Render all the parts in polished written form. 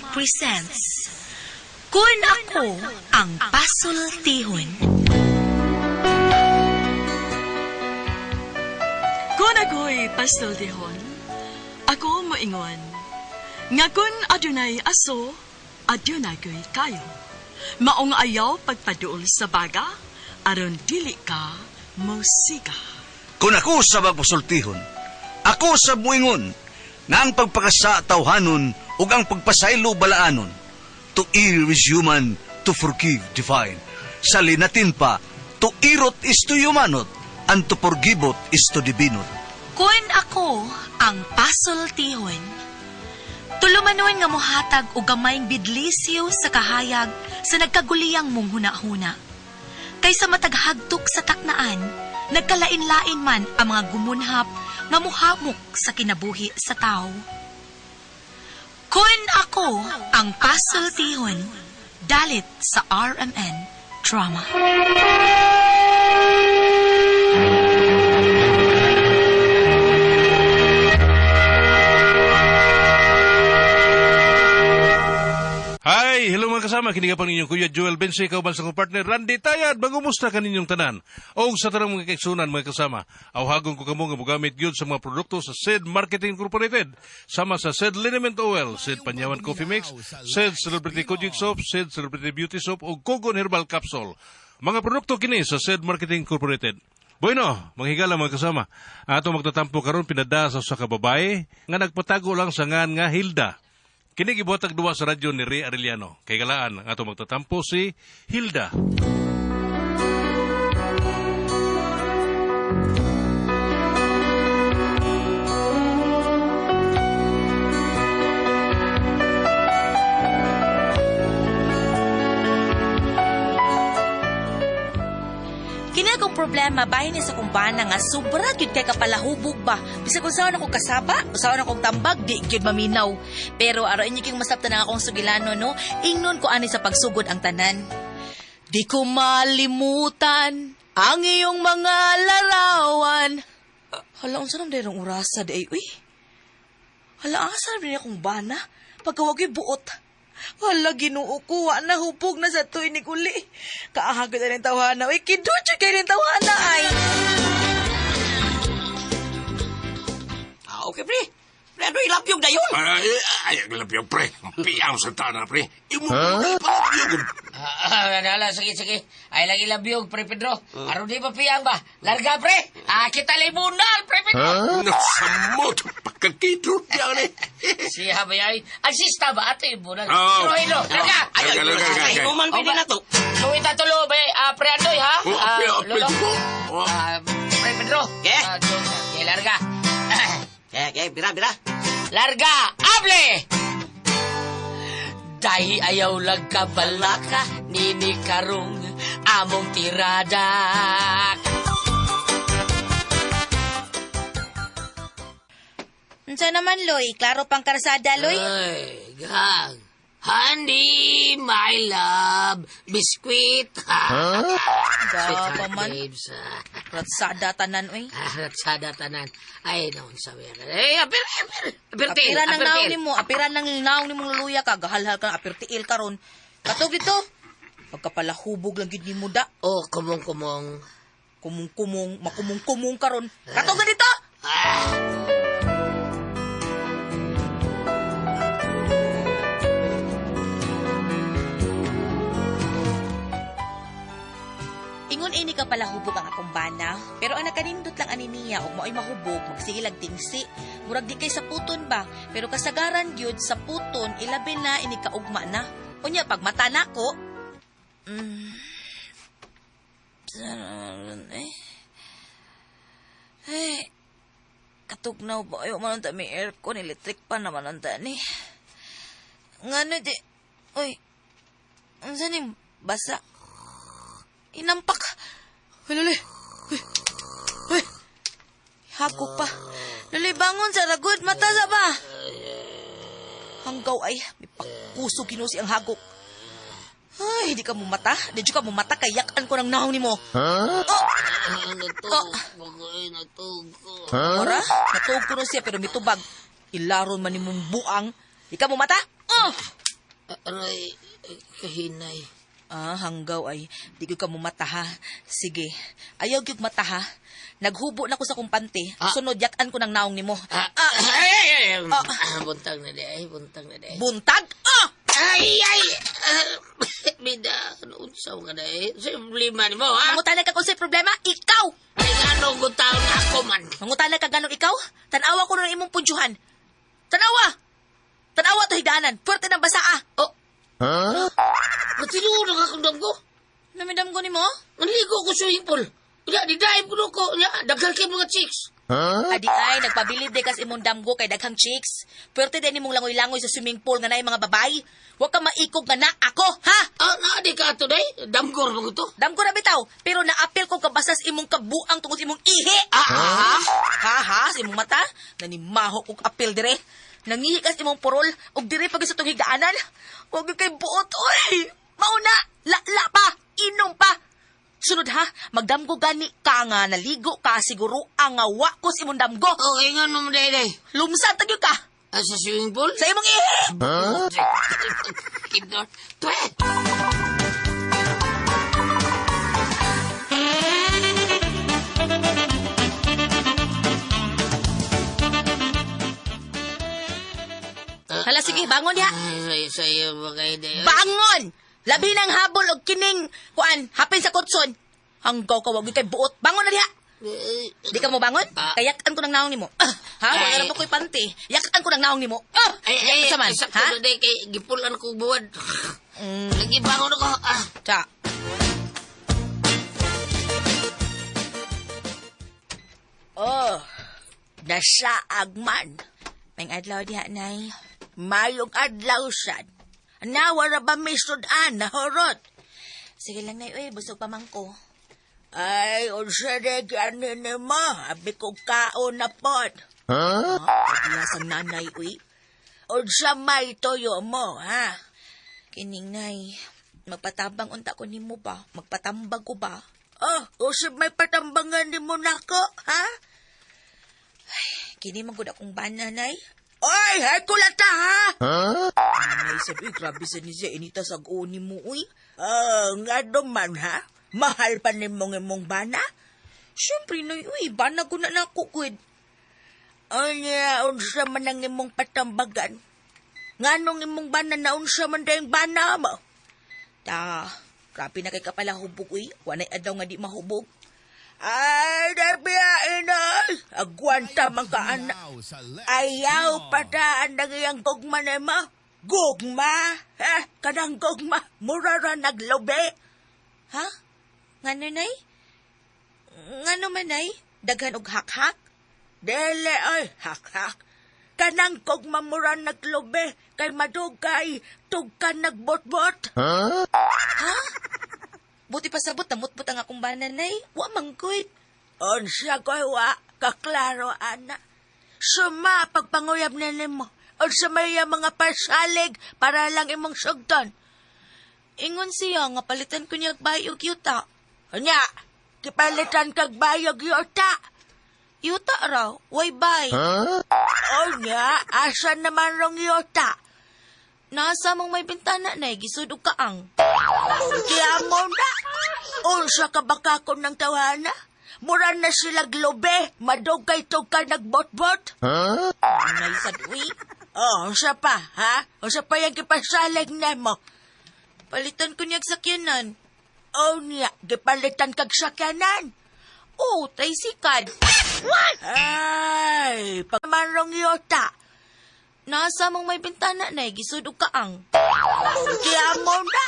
presents Kun Ako Ang Pasultihon. Kun ako'y pasultihon, ako moingon. Nga kun adunay aso, adunay ko'y kayo. Maong ayaw pagpaduol sa baga, aron dili ka musika. Kung ako sa magpasultihon, ako sa muingon, na ang pagpakasa tawhanon ug ang pagpasaylo balaanon. To err is human, to forgive divine. Sa linatin pa, to irot is to humanot, and to forgivot is to divinot. Kun Ako Ang Pasultihon. Tulumanon nga mohatag og gamayng bidlisyo sa kahayag sa nagkaguliyang mong hunahuna. Kaysa mataghagtok sa taknaan, nagkalain-lain man ang mga gumunhap nga muhamok sa kinabuhi sa tao. Kun Ako Ang Pasultihon, dalit sa RMN Drama. Hi! Hello mga kasama. Kini ka pa ninyong Kuya Joel Bense, kauban sa kong partner Randy Tayad. Magumusta ka ninyong tanan? O sa tanang mga kaigsunan mga kasama, awhagong ko kamo nga mogamit gyud sa mga produkto sa SED Marketing Incorporated. Sama sa SED Liniment Oil, SED Panyawan Coffee Mix, SED Celebrity Kojic Soap, SED Celebrity Beauty Soap o Kogon Herbal Capsule. Mga produkto kini sa SED Marketing Incorporated. Bueno, manghigala mga kasama. Ato magtatampo karon pinadasa sa kababae nga nagpatago lang sa ngan nga Hilda. Kini gibuhatag duwa sa radyo ni Ray Arellano. Kay galaan ato magtatampo si Hilda. Kini akong problema bahin ni sa kumbana nga sobra gyud kay kapalahubog ba. Bisag usaon ako kasaba, usaon akong tambag, di gyud maminaw. Pero aro inyo king masabtan ang akong sugilano no, ingnon ko ani sa pagsugod ang tanan. Di ko malimutan ang iyong mga larawan. Hala, unsa nang dayrong urasa di ay, uy. Hala, asa rin akong bana? Pagkawag yung buot. Hala, Ginoo ko, wa na hupog na sa tuwi ni Kuli. Kaahagod na ng tawhana. Uy, kidudyo kayo ng tawhana ay. Okay, pre. Pre, ano ilapyog na yun? Ay, ilapyog, pre. Piyang sa tana, pre. Imo, ilapyog. Nala, sige. Ay lang ilapyog, pre Pedro. Aron di pa piyang ba? Larga, pre. Kita libunal, pre Pedro. Nasamot. Pagkakidrot yan eh. Siya ba yan? Ang sista ba? Ato ibunal. Oh. Hilo, larga. Ay, Kuman pwede na to. Luwit na tulo, be. Pre Andoy, ha? Lolo. Pre Pedro. Okay, larga. Okay, bira. Larga, able! Dahi ayaw lang kabalaka, nini karong among tirada. Unsa naman, Loy? Klaro pang karsada, Loy? Ay, gang. Honey, my love, biskwit. Gapa man. Babes. Ratsada tanan, uy. Ratsada tanan. Ay, naon sabi. Apirtil. Apiran ng naong ni mo, apiran ng naong ni mong luluya ka, gahalhal ka, apirtiil ka ron. Katog dito. Pagkapalahubog lang gid ni mo da. Oh, kumong-kumong. Kumong-kumong, makumong-kumong ka ron. Katog na dito! Ingon ini ka pala hubog ang akong bana, pero ang nakanindot lang ani niya ug mao'y mahubog, magsigilag tingsi. Murag di kay sa puton ba, pero kasagaran gyud sa puton ilabi na ini kaugma na. Unya pag mata nako. Ay, katugnaw ba? Ayaw man ang may aircon, electric pa naman ang dani. Ngano di, uy, ang saning basa. Inampak. Luli. Uy. Hagok pa. Luli, bangon sa ragod. Mata sa ba? Hanggaw ay. May pakuso kinusi ang hagok. Ay, di ka mo mata. Di ka mo mata. Kayakan ko ng nahong ni mo. Natug ko. Ora, natug ko na siya pero mitubag. Ilaron man ni mong buang. Di ka mo mata? Aray, kahinay. Hanggaw ay, di ko ka mo mata ha. Sige, ayaw gyud mata ha. Naghubo na ko sa kumpante, sunod yakan ko ng naong nimo. Buntag na di, buntag na di. Buntag? Ay! Bida, ano unsaw ka na eh? Sa problema ni mo, ha? Mangutana ka kung sa'y problema, ikaw! Ay, ano gutang ako man? Mangutana ka ganong ikaw? Tanawa ko ng imong punsyuhan. Tanawa! Tanawa to hidanan, puwerte ng basaa. Oh. Huh? Matinuod ang akong damgo. Namidam ko ni mo? Naligo ko sa swimming pool. Kaya, didahin ko ko. Daghal kayo mga chicks. Adi ay, nagpabilib de kas imong damgo kay daghang chicks. Puwerte din imong langoy-langoy sa swimming pool nga na mga babay. Huwag ka maikog nga na ako, ha? Naadi ka ato day. Damgor mo to. Damgo na bitaw, pero naapil ko kabasas imong kabuang tungkol sa imong ihi. Ha? Sa imong mata? Nanimaho kong apil dire. Nangihikas imong purol, og dire pag sa itong higdaanan. Huwag yung kay buot, oy! Mauna! La pa! Inom pa! Sunod ha, magdamgo gani ka nga, naligo ka, siguro ang awa ko sa imong damgo. Okay nga naman day. Lumsan tagyo ka! Sa swimming pool? Sa imong ihi! Kidnor. Tuwet! Hala, sige, bangon ya! Sa'yo ba kayo day? Bangon! Labi ng habol o kining, kuan, hapin sa kutson. Hanggaw ka, wag kay buot. Bangon na diha! Di ka mo bangon? Kayakan ko ng naong nimo. Wala na po ko'y panty. Yakan ko ng naong nimo. Ay, saman, sakto ha? na day kay gipulan ko buwad. Lagi bangon ako. Tsa. Nasa agman. May adlaw diha, nay. Mayong adlaw sad. Nawara ba may sudan na horot? Sige lang, nay. Uy, busog pa man ko. Ay, unsa de ganin ni mo? Abi ko kaon na pod. Paglasang nanay, uy. Unsa may toyo mo, ha? Kining, nay. Magpatabang unta ko nimo ba? Magpatambag ko ba? Usib may patambangan ni mo nako, ha? Ay, kini magud akong bana, nay. Oy, hay kulata, ha? Nanay sabi, grabe sa niya, inita sa ni mo, uy. Nga duman, ha? Mahal pa ni mong imong bana? Siyempre, nay, uy, bana ko na nakukud. Anya, unsa man ang imong patambagan? Nganong imong bana na unsa man dayang bana mo? Grabe na kay kapala hubog, uy. Wanay adaw nga di mahubog. Ay, darbiya, inay. Agwanta man ka, anak. Ayaw pataan ng iyang gugma na mo. Gugma? Kanang gugma, murara naglobe. Ha? Ngano, nay? Ngano man, nay? Daghan og hak-hak? Dele, ay, hak-hak. Kanang gugma mura naglobe. Kay madugay, tugkan nagbot-bot. Ha? Buti pa sabot, namutbot ang akong banan, nay. Wa mangkoy. Unsa ko'y wa, kaklaro, ana. Suma, pagpanguyab na nimo. Unsa may mga pasalig para lang imong sugdan. Ingon siya nga palitan ko niya bayog yuta. Anya, kipalitan kag bayog yuta. Yuta raw, way bay. Anya, asan naman rong yuta? Nasa mong may bintana na, gisudog ka ang. Kaya mo na, unsa ka baka ko ng tawana? Mura na sila globe, madugay to ka nagbot-bot. Nay sadwi. Unsa pa, ha? Unsa pa yung kipasalig na mo? Palitan ko niyag sakyanan. Niya, gipalitan kag sakyanan. Tricycle. What? Ay, pagmarong yota. Nasa mong may bintana na, gisudog ka ang. Kaya mo na,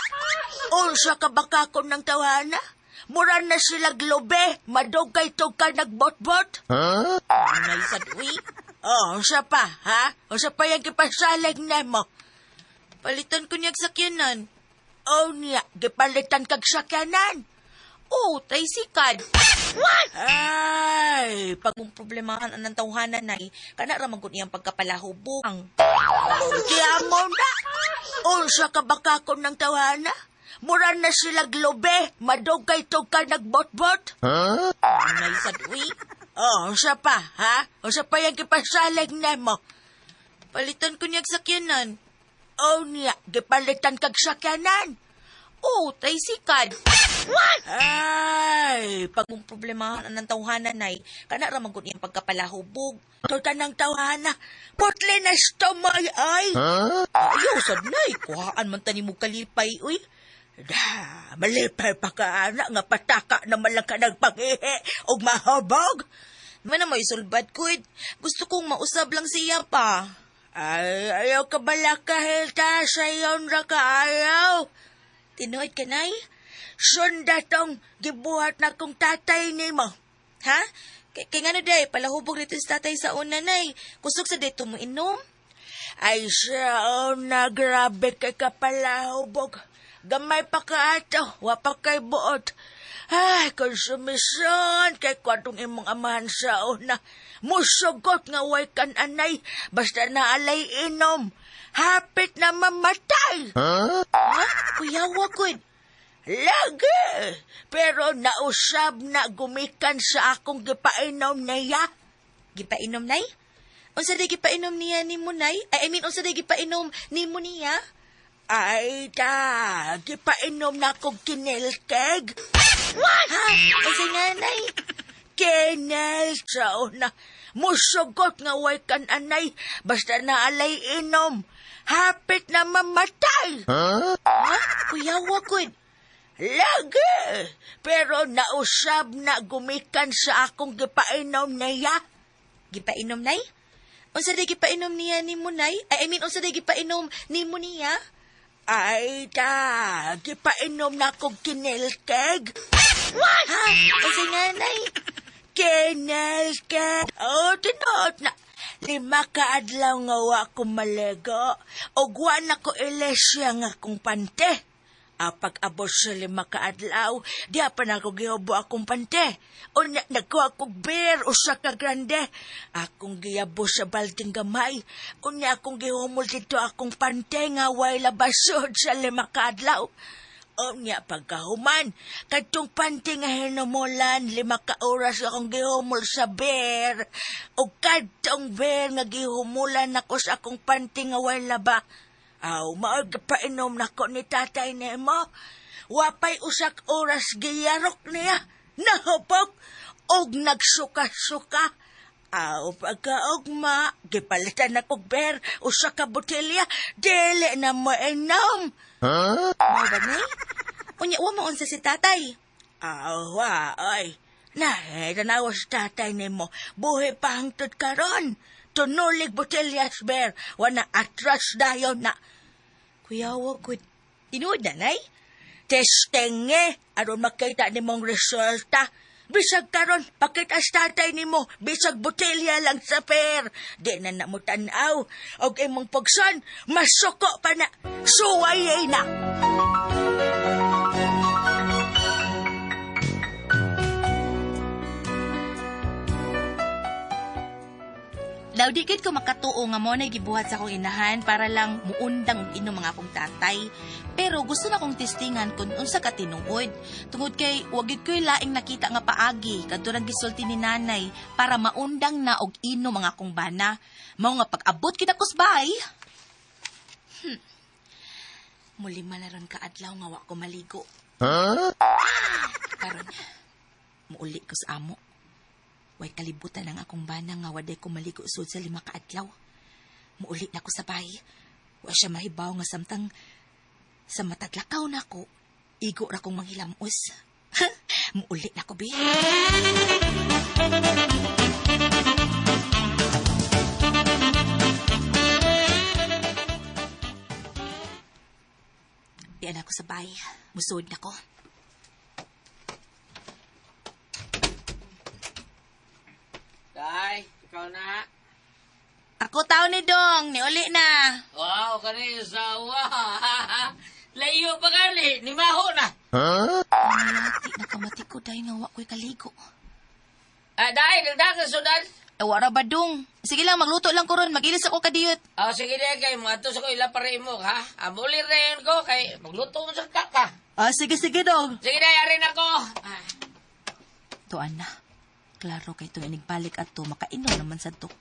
unsa ka baka ko ng tawana? Mura na sila globe, madugay to ka nagbot-bot. Nay sadwi. Unsa pa, ha? Unsa pa yung kipasalig na mo? Palitan ko niyag sakyanan. Niya, gipalitan kag sakyanan. Tricycle. What? Ay, pag mong problemahan ang tawhanan na, kana ramang ko niyang pagkapalahubong. Kaya mo na, unsa ka baka ko ng tawana? Mura na sila globe, madugay to ka nagbot-bot. Nay sadwi. Unsa pa, ha? Unsa pa yung kipasalig na mo? Palitan ko niyag sakyanan. O niya, gipalitan kag sakyanan. Oh, tay sikad. What? Ay, pag mong problemahan ng tawhanan ay, kana ramang kung iyang pagkapalahubog. Tota ng tawhana, putli na stomay ay. Ayaw, sad nay, kuhaan man tani mo kalipay, uy. Malipay pa ka, anak, nga pataka naman lang ka nagpanghihi o mahabog. Mana mo isulbad, kuid. Gusto kong mausab lang siya pa. Ay, ayaw ka bala kahil ta sa iyon ra ka ayaw. Tinuod ka, nay? Sunda tong gibuhat na kong tatay ni mo. Ha? Kaya nga na day, palahubog dito sa tatay sa una, nay. Kusog sa dito mo inom? Ay, siya, na grabe kay kapalahubog. Gamay pa ka ato, wapa kay buot. Ay, konsumisyon, kay kwadong imong amahan sa una. Musugot nga way kan anay, basta naalay inom. Hapit na mamatay. Ha? Kuya, wakod. Lagi. Pero nausab na gumikan sa akong gipainom niya. Gipainom, nay? Unsa day gipainom niya ni mo, nay? Unsa day gipainom ni mo niya? Ay, gipainom na akong kinilkeg. What? Ha? Unsa nga, nay? Kinel sa una. Musugot nga way kan anay, basta naalay inom. Hapit na mamatay. Ha? Kuya, wakod. Lagi. Pero nausab na gumikan sa akong gipainom niya. Gipainom, nay? Unsa day gipainom niya ni mo, nay? Unsa day gipainom ni mo niya? Ay, gipainom na akong kinilkeg. What? Ha? Unsa nga, nay? Kinilkeg. Oh, tinod na. 5 kaadlaw nga wa ko maligo. O wa na ko ilesya nga akong pante. Pag abot sa 5 kaadlaw, di pa na ako gihubo akong pante. O nagkuha kong beer, usa ka grande. Akong giyabo sa balding gamay. O akong gihumol dito akong pante nga way labasod sa 5 kaadlaw. O pagkahuman, kadtong pante nga hinumulan, 5 ka oras akong gihumol sa beer. O kadtong beer nga gihumulan ako sa akong pante nga way laba. Maag painom na ko ni tatay ni mo. Wapay usak oras giyarok niya. Nahubog. Og nagsuka-suka. Pagkaugma, gipalitan na kong beer. Usak ka botelya. Dili na mo inom. Huh? May ba, nay? Unya, mo unsa si tatay? Ay. Tanawa sa tatay ni mo. Buhay pa hangtod karon. Tunulig botelyas beer. Wana atras dayon na. Kuya, wakod. Tinuod na, nay? Testing aron makita ni mong resulta. Bisag karon, pakita sa tatay ni mo. Bisag botelya lang sa beer. Di na namutanaw. Og imong pagsan, masuko pa na. Suwayay na. Laudikit ko makatuo nga mo na gibuhat sa akong inahan para lang muundang og inom mga akong tatay. Pero gusto na kong testingan kung unsa ka tinuod. Tungod kay wagid ko'y laing nakita nga paagi kadto gisulti ni nanay para maundang na og inom mga akong bana. Mao nga pag-abot kita kusbay. Muli malaron ka adlaw nga wa ko maligo. Karon muuli ko sa amo. Way kalibutan ang akong bana nga waday ko maligo sud sa 5 kaadlaw. Muuli na ko sa bahay. Wa siya mahibaw nga samtang sa mataglakaw na ko, igo ra kong manghilamos. Muuli na ko, bi. Diyan ako sa bahay. Musod na ko. Day, ikaw na. Ako tao ni Dong, ni uli na. Wow, kani sawa. Layo pa kani, ni Maho na. Mayati, nakamati ko dahil nga wa ko'y kaligo. Day, nagdagan sudan. Wara ba Dong? Sige lang, magluto lang ko ron. Mag-ilis ako kadiyot. Sige na kay mo ato sa ko ilapare mo ha. Amuli rin ko kay magluto mo sa kaka. Sige, Dong. Sige na, yarin ako. Tuan na. Klaro kay itong inigbalik at to, makainom naman sa to.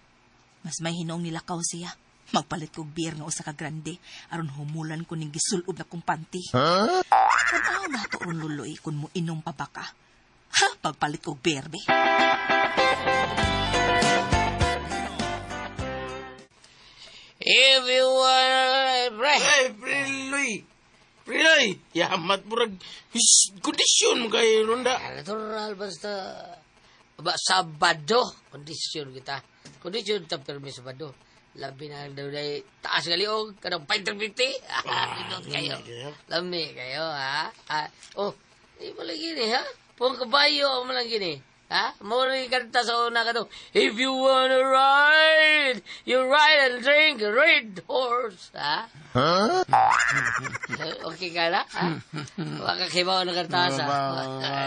Mas may hinong nilakaw siya. Magpalit ko beer nga usa ka grande aron humulan ko ning gisulob na kong panty. Kung na to ron luloy kun mo inom pa ba ka? Ha, pagpalit ko beer be. If you wanna, pre. Ay, Preloy! Preloy! Yamat murag kondisyon mo kayo, Ronda. Natural basta Sabado kondisyon kita. Kondisyon ta permi Sabado. Labi na daw day taas galiog kadang 550. Pinot kayo. Lami kayo ha. Di mo lagi ni ha. Pong kabayo mo lagi ni. Ha? Mori kanta sa una ka daw. If you wanna ride, you ride and drink a red horse. Ha? Okay ka na? Ha? Waka kibaw na kanta sa.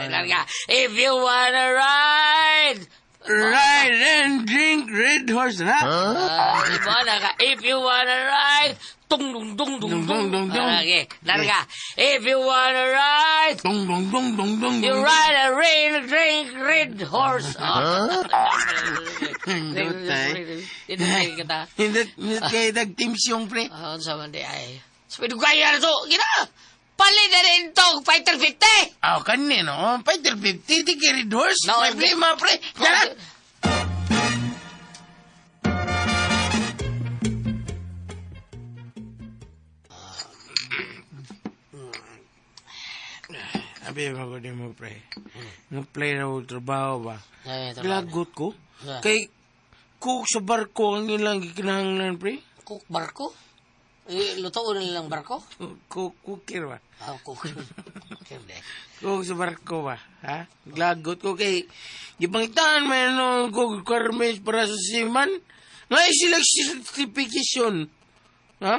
Larga. If you wanna ride, Ride and drink red horse, na? if you wanna ride, tung dung dung dung dung dung. Okay, larga. If you wanna ride, Dong, dong, dong, dong, dong, you dong. ride a red, drink red horse. Ito na kita. Hindi kayo nag-teamsyong, pre. Sa mandi ay. Sabi ko kaya na to. Gina! Palit na rin itong fighter 50! Kanino? Fighter 50, di kay red horse. No, May problema, pre. Yan. Abi, magod mo, pre. Nag-play na ako trabaho ba? Lagot ko. Kay, cook sa barko ang ilang gikinahanglan, pre. Cook barko? Lutoon nilang barko? Cookir ba? Cook. Cook sa barko ba? Ha? Lagot ko kay, gipangitaan may ano, cook requirements para sa seaman. Ngay sila certification. Ha?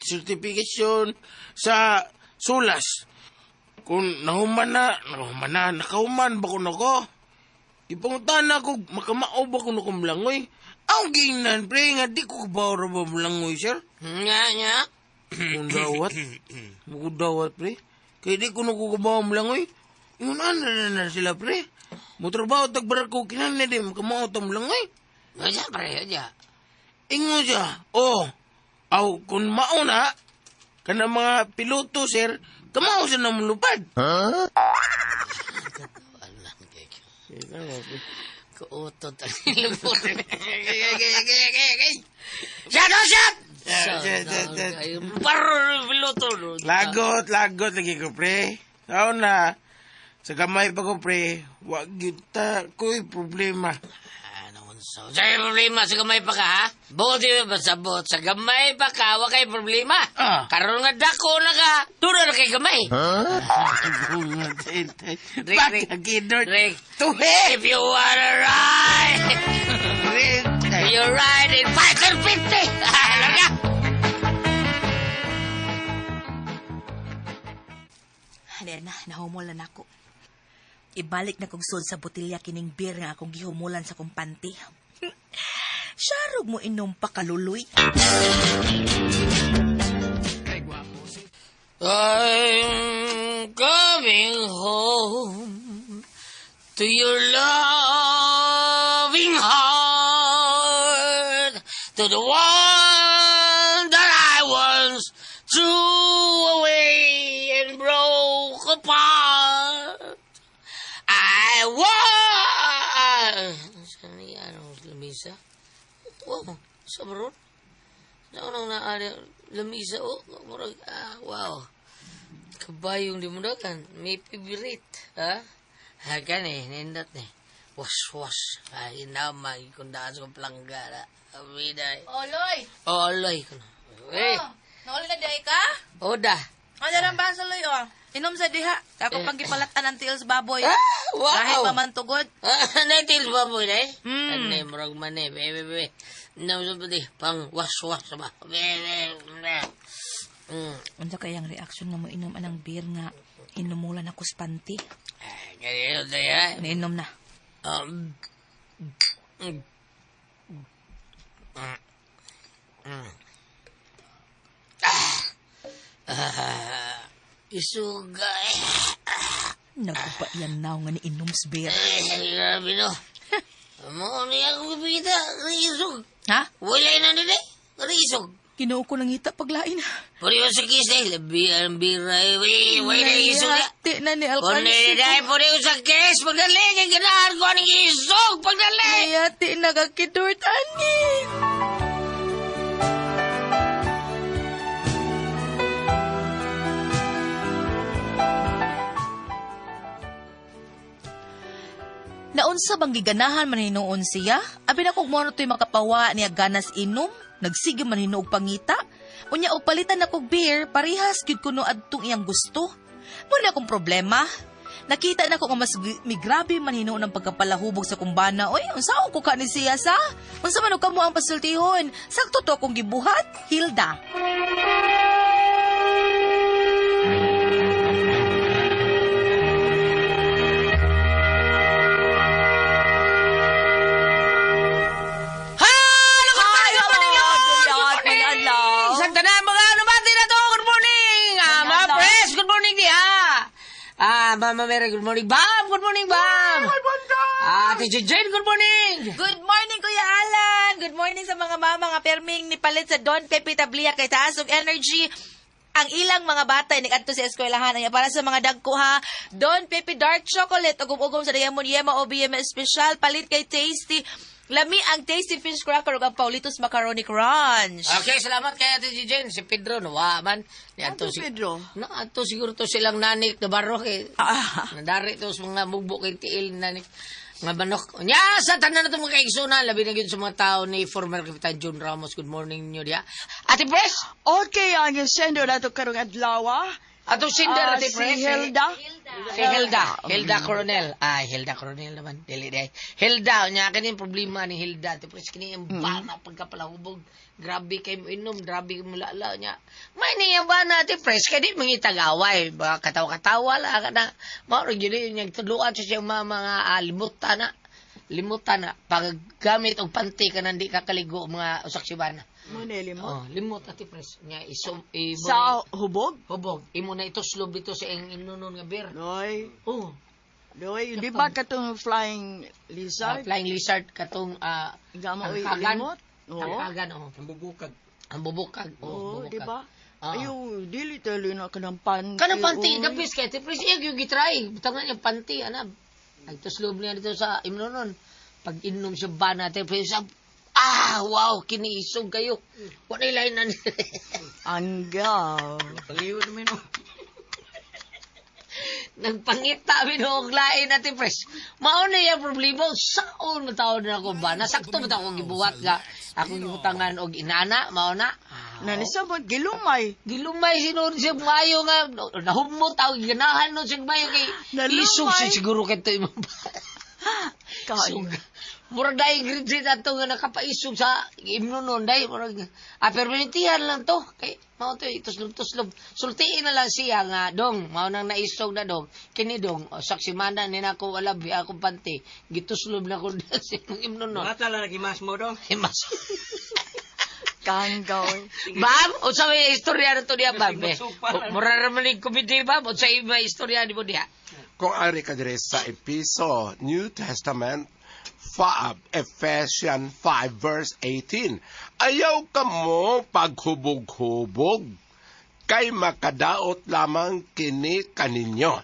Certification sa sulas. Kung nahuman na, nakahuman ba ko na ko? Ipangutan na ako, makamao ba ko na kumlangoy? Ang ginan, pre, nga di ko kabawra ba malangoy, sir? Nga. Kung dawat, pre. Kaya di ko na ko kabawa malangoy. Yung na sila, pre. Mutrabaho tagbarar ko, kinan na di, makamao ta malangoy. Nga pre, nga. Ingo siya, kung mauna, kana mga piloto, sir, kamao siya na mulupad. Kuutot ang ilumot. Shut up, shut! Parang piloto. Lagot lagi ko, pre. Sao na, sa gamay pa ko, pre, wag kita ko'y problema. Sa problema, sa gamay pa ka, ha? Buti ba sa bot? Sa gamay pa ka, wag kay problema. Karoon nga dako na ka, turo na kay gamay. Rick, if you wanna ride, you ride in Fighter 50. Larga. Na, nahumulan ako. Ibalik na kong sud sa botilya kining beer nga akong gihumulan sa kong panty. Syarog mo inom pa kaluloy. I'm coming home to your loving heart, to the one that I once threw away and broke apart. I was... Saan niya? Anong lamisa? Wow, sabron. Ano na lamisa? Wow. Kabayong di mo dagan. May favorite. Ha? Hagan nindot Was. Inamay kung daan sa planggana. Abiday. Oloy! Oloy ko na. Nauli na dahi ka? Oda. Ano lang ba sa loy, Inom sa diha. Kako pang gipalatan ng tiils baboy. Wow! Kahit pamantugod. Natil ba mo na Mm. Murag man bebe. Nausapati, pang was ba? Unsa kayang reaksyon nga mo inom anang beer nga inumulan ako sa panty? Ganyan na yan. Nainom na. Isugay. Nagpa yan now nga ni inom sa beer. Grabe no. Mo niya ako kita, isog. Ha? Wala na din eh. Isog. Ginoo ko nangita paglain. Puriyo sa kis eh. Labi ang bira eh. Wala na isog ya. Nayati na ni Kung Alcansi. niliday, puriyo sa kis. Pagdali, kaya ganahan ko ang isog. Pagdali. Nayati na kakidurtan ni. Naunsa bang giganahan man hinuon siya? Abi na kog mono to'y makapawa niya ganas inom, nagsige man hinuog pangita. Unya og palitan na kog beer, parehas gyud kuno adtong iyang gusto. Muna akong problema. Nakita na ko nga mas migrabe man hinuon ang pagkapalahubog sa kumbana. Oy, unsaon ko ka ni siya sa? Unsa man og kamo ang pasultihon? Sakto to akong gibuhat, Hilda. Isang tanan mga lumati na to. Good morning. Mga press, good morning diha. Mama Mary, good morning. Bam, good morning, Bam. Teacher Jane, good morning. Good morning, Kuya Alan! Good morning sa mga mama nga perming ni palit sa Don Pepe Tablia kay taas og energy. Ang ilang mga bata ay nag-adto sa eskwelahan. Ay, para sa mga dagko ha, Don Pepe Dark Chocolate, ugom-ugom sa Diamond Yema o BM Special, palit kay Tasty. Lami ang Tasty Fish Cracker ug ang Paulitos Macaroni Crunch. Okay, salamat kay Ate Jane. Si Pedro, nawa man. Ano Pedro? Ato siguro to silang nanik na baro kay... Nadari to sa mga mugbo kay tiil nanik. Mga banok. Nya, sa tanan na itong mga kaigsunan. Labi na yun sa mga tao ni former Kapitan John Ramos. Good morning ninyo diya. Ate Pres! Okay, ang sendo na to karong adlaw. Atong sinder, Ate Pres. Si Hilda. Si Hilda. Hilda Coronel. Hilda Coronel naman. Dili day. Hilda. Nya, kanin problema ni Hilda. Ate Pres, kini yung bana pagkapalahubog. Grabe kayo mo inom. Grabe kayo mo lala niya. May niya ba na, Ate Pres? Kaya di mga tagaway. Baka katawa-katawa lang ka na. Maurag yun yung tuluan sa siyang mga limutan na. Limutan na. Paggamit og panty ka nandi kakaligo mga usaksibana. Maneli mo. Limot, Ate Pres. Nya, Sa hubog? hubog. Imo na ito slob dito sa inunon nga beer. Noy. Oh. Noy, di ba katong flying lizard? Flying lizard katong Gamo oy angkagan. limot? Oo. Angkagan, oh. Ang bubukag. Oo, bubukag. di ba? Oo. Ayaw, dili tali na kanang panty. Kanang panty, oy. the best kay Ate Pres. Iyag yung gitry. Butangan yung panty, anab. Nagtuslob niya dito sa inunon. Pag inom siya ba natin, Pres, wow, kiniisog kayo. Wala ilahin na nila. Anggaw. Pag-iwan naman, no? Nagpangita, binuog lain natin, Pres. Mauna yung problema, saan matawad na ako ba? Nasakto ba ako gibuhat ga? Ako gibutangan og inana, mauna. Nanisabot, gilumay. Gilumay sinun siya mayo nga. Nahumot ako, ganahan nun siya mayo kay Nalumay. isog siya siguro kito yung Kain. Murag dahil grade na ito nga nakapaisog sa imno nun. Dahil murag, permanentihan lang to. Kay, mao to, tuslog-tuslog. Sultiin na lang siya nga, dong, mao nang naisog na dong. Kini dong, saksimana ni na ako alabi, akong panty. Gituslob na ko sa imno nun. Mata lang nagimas mo dong. Himas. Kanggaw. Bam, o sa may istorya na to diya, Bam. Mura naman yung komedi, Bam. O sa may istorya ni mo diya. Kung ari ka dire sa Episo, New Testament, Ephesians 5 verse 18. Ayaw ka mo paghubog-hubog, kay makadaot lamang kini kaninyo.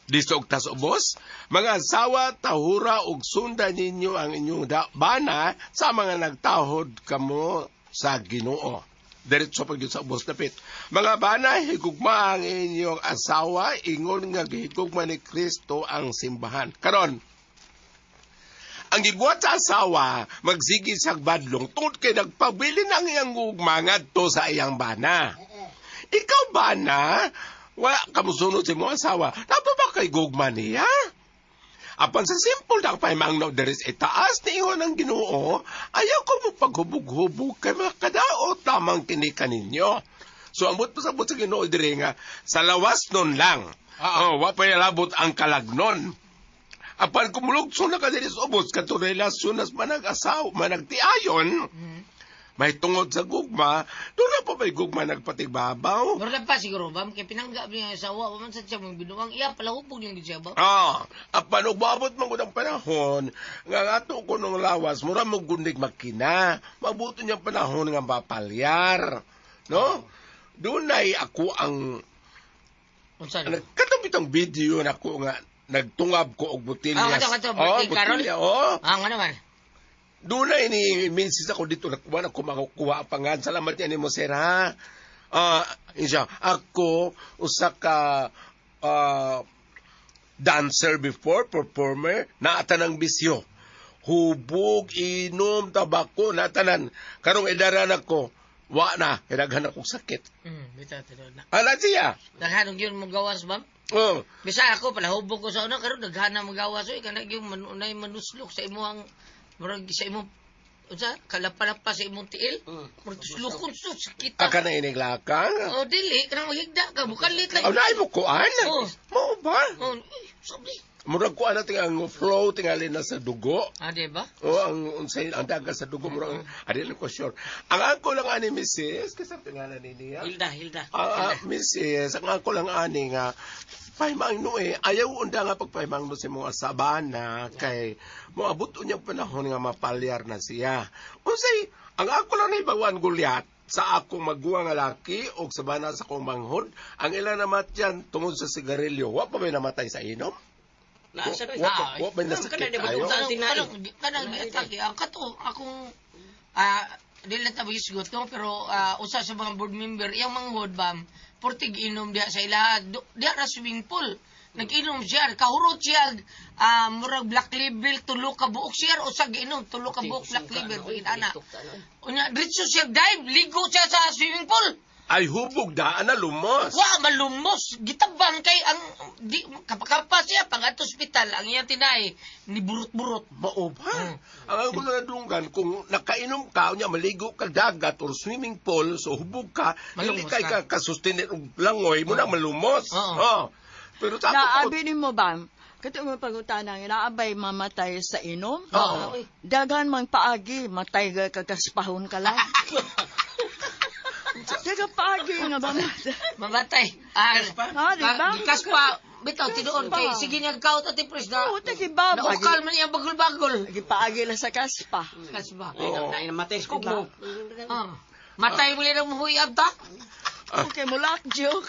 Disog tas ubos, mga asawa, tahura ug sundan ninyo ang inyong bana sa mga nagtahod kamo sa Ginoo. Diretso pag sa ubos dapit. Mga bana, higugma ang inyong asawa, ingon nga gihigugma ni Kristo ang simbahan. Karon, ang gibuhat sa asawa, magsigi sa badlong tungod kay nagpabili ng iyang gugma ngadto sa iyang bana. Ikaw bana, wala ka musunod sa imong asawa, napa ba kay gugma niya? Apan sa simple na pahimangnaw deres itaas ni ihon ang Ginoo, ayaw ko mo paghubog-hubog kay makadaot tamang kini kaninyo. So ambot pasabot sa Ginoo dire nga sa lawas nun lang. Wa pa labot ang kalagnon. Apan kumulugso na ka diri sa ubos katong relasyon nas manag-asawa, managtiayon, may tungod sa gugma, doon na pa may gugma nagpatigbabaw. Mura pa siguro, bam, kay pinangga niya yung asawa, man sa siya mong binuang, iya, palahupog niya siya, bam. Panubabot mo ko ng panahon, nga ato ko nung lawas, mura mo gundig makina, mabuto niyang panahon nga mapalyar. No? Doon ay ako ang, Unsa katong bitong video na ko nga, nagtungab ko og botelya. kato, birthday Carol? Oo. Nga naman. Doon na ini-minsis ako dito, nakuha ko makukuha pa nga. Salamat yan ni mo, sir, ha? Siya, ako, usa ka dancer before, performer, naatanang bisyo. Hubog, inom, tabako, naatanan. Karong edaran ako, wa na, hinaghan akong sakit. Bitaw, tinood na. Ala siya? Naghanong yun mong gawas, bam? Oh. Bisa ako, palahubog ko sa una, karon naghana mong gawas, oy, kanag yung manunay manuslok sa imong, murag sa imong, unsa, kalapalapa sa imong tiil, murag tuslukon, sakit. Aka na iniglakang? O, dili, kanang mahigda ka, bukalit lang. Ay mo kuan? Oo. Mo ba? Oh, sabi. Murag kuan na tingang flow, tingali na sa dugo. Diba? O, ang daga sa dugo, murag, adil ko sure. Ang ako lang ani, Mrs., kasi pingalan niya. Hilda. Mrs., ang ako lang ani nga, paimangno ayaw unda nga pagpaimangno si mga sabana, kay moabot unyang panahon nga mapalyar na siya. Unsay, ang ako lang na ibawan gulyat, sa akong maguwa nga laki o sabana sa akong manghod, ang ilan namatyan tungod sa sigarilyo, wa pa may namatay sa inom? Naasa rin. Wa pa nasakit tayo? Kanang atake, ang kato, akong, dili na tabi isgot no, pero usa sa mga board member, yung manghod, bam, portig inom diha sa ila, diha na swimming pool. Nag-inom siya, kahurot siya, murag black label, tulo ka buok siya, usag inom, tulo ka buok black label, ana. Unya, dritso siya dive, ligo siya sa swimming pool. Ay hubog daan na lumos. Wa, malumos. Gitabang kay ang, kapakapa siya, pang at hospital, ang iyang tinay, ni burot-burot. Mao ba? Ang ako na nadunggan, kung nakainom ka, unya maligo ka dagat or swimming pool, so hubog ka, hindi Malumos kay ka. ka kasustin langoy mo na malumos. Oo. Pero tapos Naabi ni mo ba? Kato mo pagutanang, inaabay mamatay sa inom? Oo. Dagan mang paagi, matay ka kagaspahon ka lang. Daga paagi nga ba matay? Mamatay. Diba? Gikas pa, bitaw, tinuon kay, sige niya kaut at impres na, Oo, tagibaba. naukal man iyang bagol-bagol. Paagi lang sa kaspa. Kas ba? Nainamatay sa Kumo. kugmo. Matay mo lang muhuyab ta? Okay, mulak joke.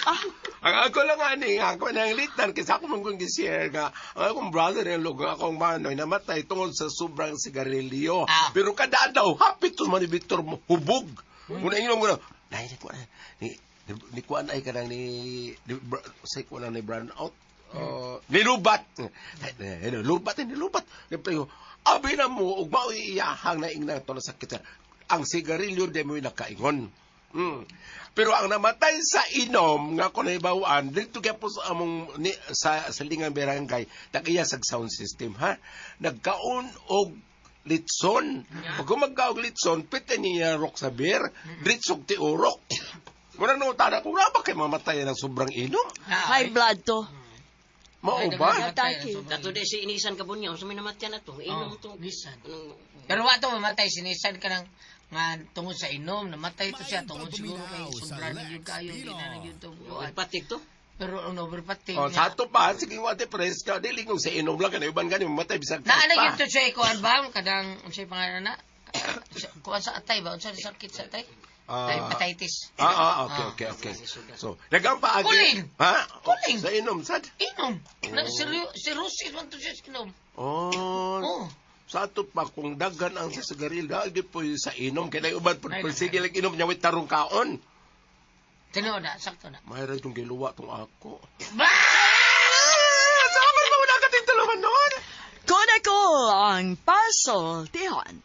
ang ako lang ani, ako nang litan, kasi ako mong gisir nga, ang akong brother-in-law, nga akong manoy, namatay tungod sa sobrang sigarilyo. Pero kada daw, hapit to man ni Victor, hubog. Muna inom ko na, ni kuan ay kanang say ko lang ni brown out. Nilubat. Nilubat. Abi na mo, ug mao iyahang na ingna to na sakit. Ang sigarilyo di mo nakaingon. Pero ang namatay sa inom nga ko naibawaan dito kaya po sa among sa lingang barangay tagiya sa sound system ha. Nagkaon og litson. Pag magkaog litson, pita niya rok sa beer, dritsog ti urok. Muna nung tana kung nga ba kayo mamatay ng sobrang inom? High blood to. Mao ba? Dato di si inisan ka bunya, sa may namatyan na to. Inom to. Bisan. Pero wato mamatay, sinisan ka ng nga tungod sa inom, namatay to siya tungod siguro kay sobrang yun kayo, hindi na yun to. Patik to. Pero ang overpating Sa ato pa, sige mo ate pres ka, dili kung sa inom lang, kanayuban ka mamatay bisag naana yun to siya, kuhan ba? Kadang, ang siya pangalan na? Kuhan sa atay ba? Ang siya sakit sa atay? Hepatitis. Okay. So, nagang paagi. Kuling! Ha? Kuling! Sa inom, sad? Inom. Cirrhosis man to siya inom. Oh. Sa ato pa, kung dagan ang sa sigaril, dahil po sa inom, kaya uban po, sige lang inom niya, wait tarong kaon. Tinood na, sakto na. Mayroon itong giluwa tong ako. Bah! Saan mo na katintalaman noon? Kung ako ang paso, tihan.